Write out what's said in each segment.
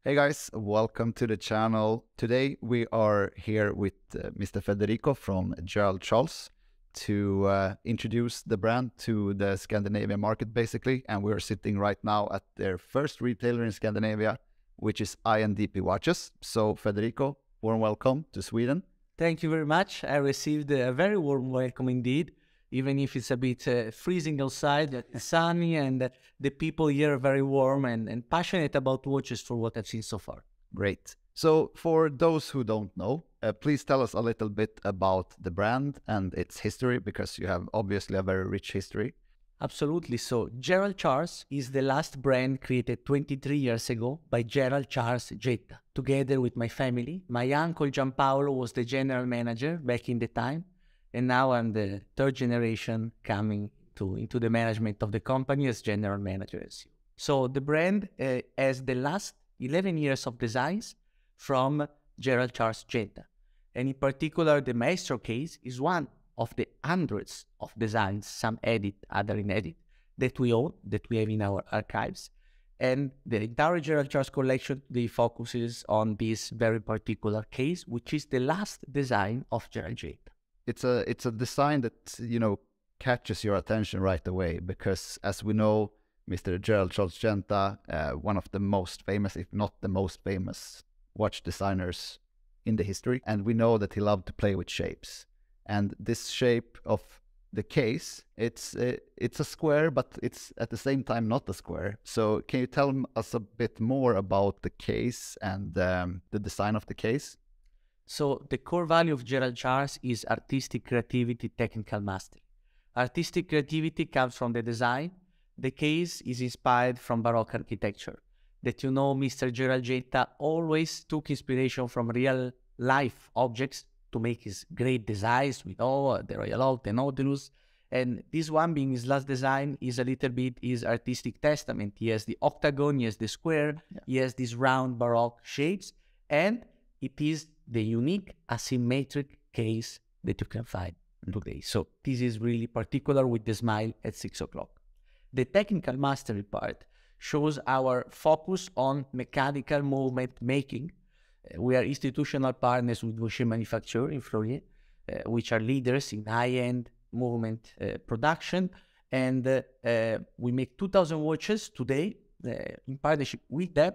Hey guys, welcome to the channel. Today we are here with Mr. Federico from Gerald Charles to introduce the brand to the Scandinavian market basically. And we're sitting right now at their first retailer in Scandinavia, which is AleksWatches. So Federico, warm welcome to Sweden. Thank you very much. I received a very warm welcome indeed, even if it's a bit freezing outside, it's sunny, and the people here are very warm and passionate about watches for what I've seen so far. Great. So for those who don't know, please tell us a little bit about the brand and its history, because you have obviously a very rich history. Absolutely. So Gerald Charles is the last brand created 23 years ago by Gerald Charles GC. Together with my family, my uncle Gianpaolo was the general manager back in the time, and now I'm the third generation coming into the management of the company as general manager. So the brand has the last 11 years of designs from Gerald Charles GC. And in particular, the Maestro case is one of the hundreds of designs, some edit, other inedit, that we own, that we have in our archives. And the entire Gerald Charles collection, they focuses on this very particular case, which is the last design of Gerald GC. It's a design that, you know, catches your attention right away, because as we know, Mr. Gerald Charles GC, one of the most famous, if not the most famous watch designers in the history. And we know that he loved to play with shapes. And this shape of the case, it's a square, but it's at the same time not a square. So can you tell us a bit more about the case and the design of the case? So the core value of Gerald Charles is artistic creativity, technical mastery. Artistic creativity comes from the design. The case is inspired from Baroque architecture. That, you know, Mr. Gerald GC always took inspiration from real life objects to make his great designs with the Royal Oak, the Nautilus. And this one, being his last design, is a little bit his artistic testament. He has the octagon, he has the square, he has these round Baroque shapes, and it is the unique asymmetric case that you can find today. So this is really particular with the smile at 6 o'clock. The technical mastery part shows our focus on mechanical movement making. We are institutional partners with watch manufacturer in Florian, which are leaders in high-end movement production. And we make 2,000 watches today in partnership with them.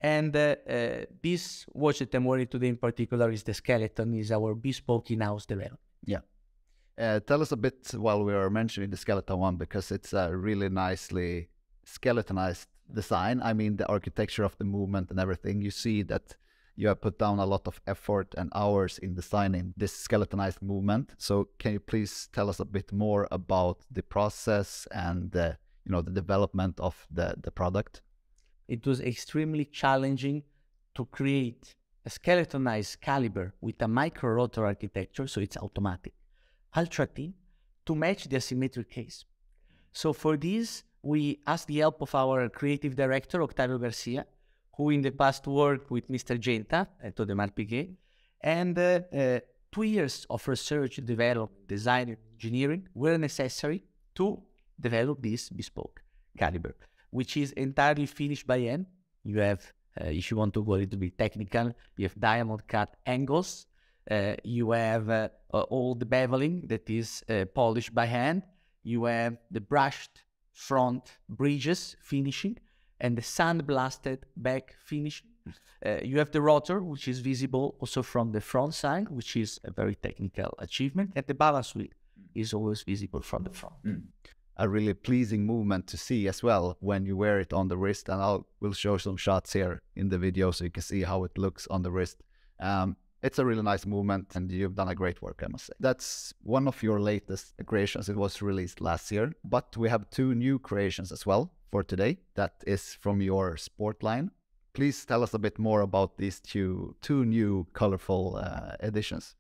And this watch that I'm wearing today in particular is the Skeleton, is our bespoke in-house development. Yeah. Tell us a bit while we are mentioning the Skeleton one, because it's a really nicely skeletonized design. I mean, the architecture of the movement and everything, you see that you have put down a lot of effort and hours in designing this skeletonized movement. So can you please tell us a bit more about the process and the development of the product? It was extremely challenging to create a skeletonized caliber with a micro rotor architecture, so it's automatic, ultra thin, to match the asymmetric case. So for this, we asked the help of our creative director, Octavio Garcia, who in the past worked with Mr. GC at Audemars Piguet, and 2 years of research, development, design, and engineering were necessary to develop this bespoke caliber, which is entirely finished by hand. You have, if you want to go a little bit technical, you have diamond cut angles, you have all the beveling that is polished by hand, you have the brushed front bridges finishing, and the sandblasted back finishing. You have the rotor, which is visible also from the front side, which is a very technical achievement, and the balance wheel is always visible from the front. A really pleasing movement to see as well when you wear it on the wrist, and we'll show some shots here in the video so you can see how it looks on the wrist. It's a really nice movement, and you've done a great work, I must say. That's one of your latest creations. It was released last year, but we have 2 new creations as well for today. That is from your sport line. Please tell us a bit more about these two new colorful editions.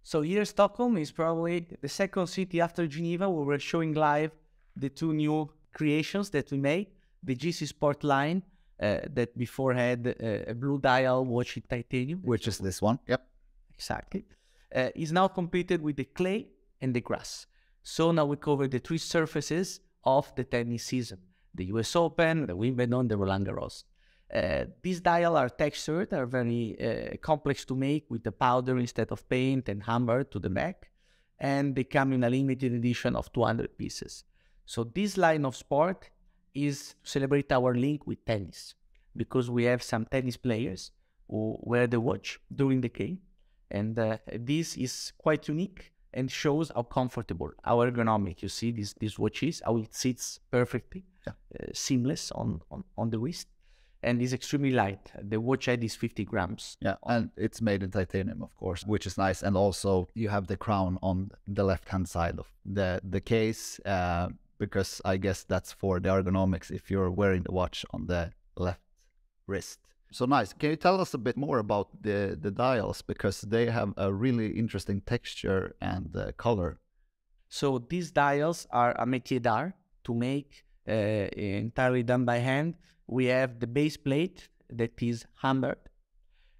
So here Stockholm is probably the second city after Geneva where we're showing live the 2 new creations that we made. The GC Sport line, that before had a blue dial watch in titanium. Which is this one. Yep. Exactly. Is now completed with the clay and the grass. So now we cover the 3 surfaces of the tennis season. The US Open, the Wimbledon, the Roland Garros. These dials are textured, are very complex to make with the powder instead of paint and hammer to the back, and they come in a limited edition of 200 pieces. So this line of sport is to celebrate our link with tennis, because we have some tennis players who wear the watch during the game, and this is quite unique and shows how comfortable, how ergonomic, you see these watches, how it sits perfectly, seamless on the wrist, and is extremely light. The watch head is 50 grams. Yeah, and it's made in titanium, of course, which is nice. And also you have the crown on the left-hand side of the case, because I guess that's for the ergonomics if you're wearing the watch on the left wrist. So nice. Can you tell us a bit more about the dials, because they have a really interesting texture and color? So these dials are a métier d'art to make, entirely done by hand. We have the base plate that is hammered.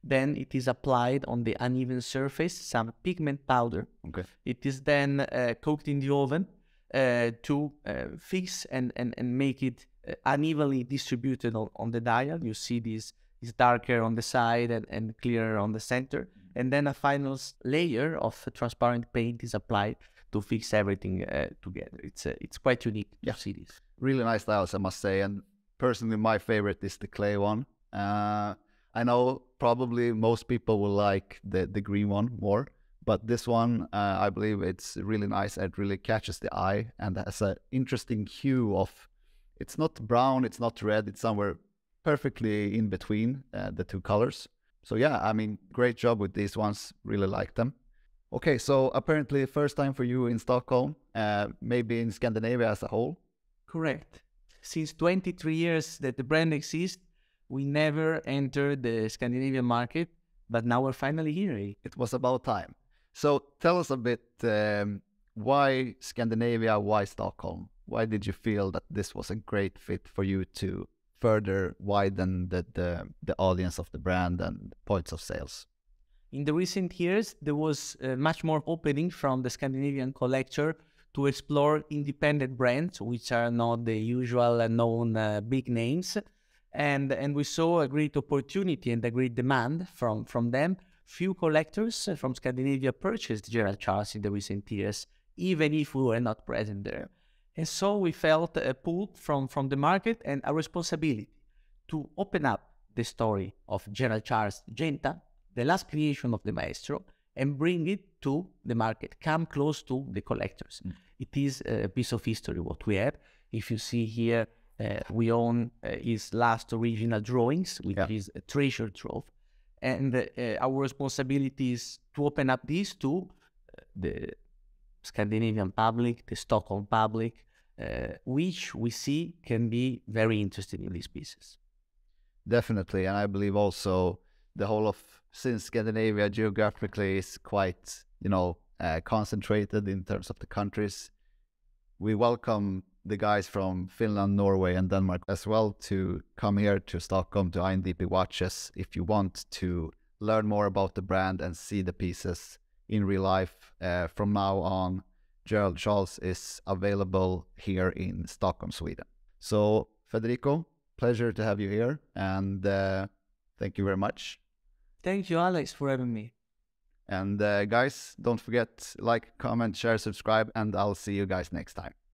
Then it is applied on the uneven surface, some pigment powder. Okay. It is then cooked in the oven to fix and make it unevenly distributed on the dial. You see this is darker on the side and clearer on the center. And then a final layer of transparent paint is applied to fix everything together. It's quite unique to see this. Really nice dials, I must say. And personally, my favorite is the clay one. I know probably most people will like the green one more, but this one, I believe it's really nice. It really catches the eye and has an interesting hue of, it's not brown, it's not red, it's somewhere perfectly in between the two colors. So yeah, I mean, great job with these ones. Really like them. Okay, so apparently first time for you in Stockholm, maybe in Scandinavia as a whole? Correct. Since 23 years that the brand exists, we never entered the Scandinavian market, but now we're finally here. It was about time. So tell us a bit, why Scandinavia, why Stockholm? Why did you feel that this was a great fit for you to further widen the audience of the brand and points of sales? In the recent years, there was much more opening from the Scandinavian collector to explore independent brands, which are not the usual known big names. And we saw a great opportunity and a great demand from them. Few collectors from Scandinavia purchased Gerald Charles in the recent years, even if we were not present there. And so we felt a pull from the market and a responsibility to open up the story of Gerald Charles Genta, the last creation of the Maestro, and bring it to the market, come close to the collectors. It is a piece of history what we have. If you see here, we own his last original drawings, which is a treasure trove. And our responsibility is to open up this to the Scandinavian public, the Stockholm public, which we see can be very interested in these pieces. Definitely, and I believe also the whole of, since Scandinavia geographically is quite, concentrated in terms of the countries, we welcome the guys from Finland, Norway, and Denmark as well to come here to Stockholm to AleksWatches if you want to learn more about the brand and see the pieces in real life. From now on, Gerald Charles is available here in Stockholm, Sweden. So, Federico, pleasure to have you here, and thank you very much. Thank you, Alex, for having me. And guys, don't forget, like, comment, share, subscribe, and I'll see you guys next time.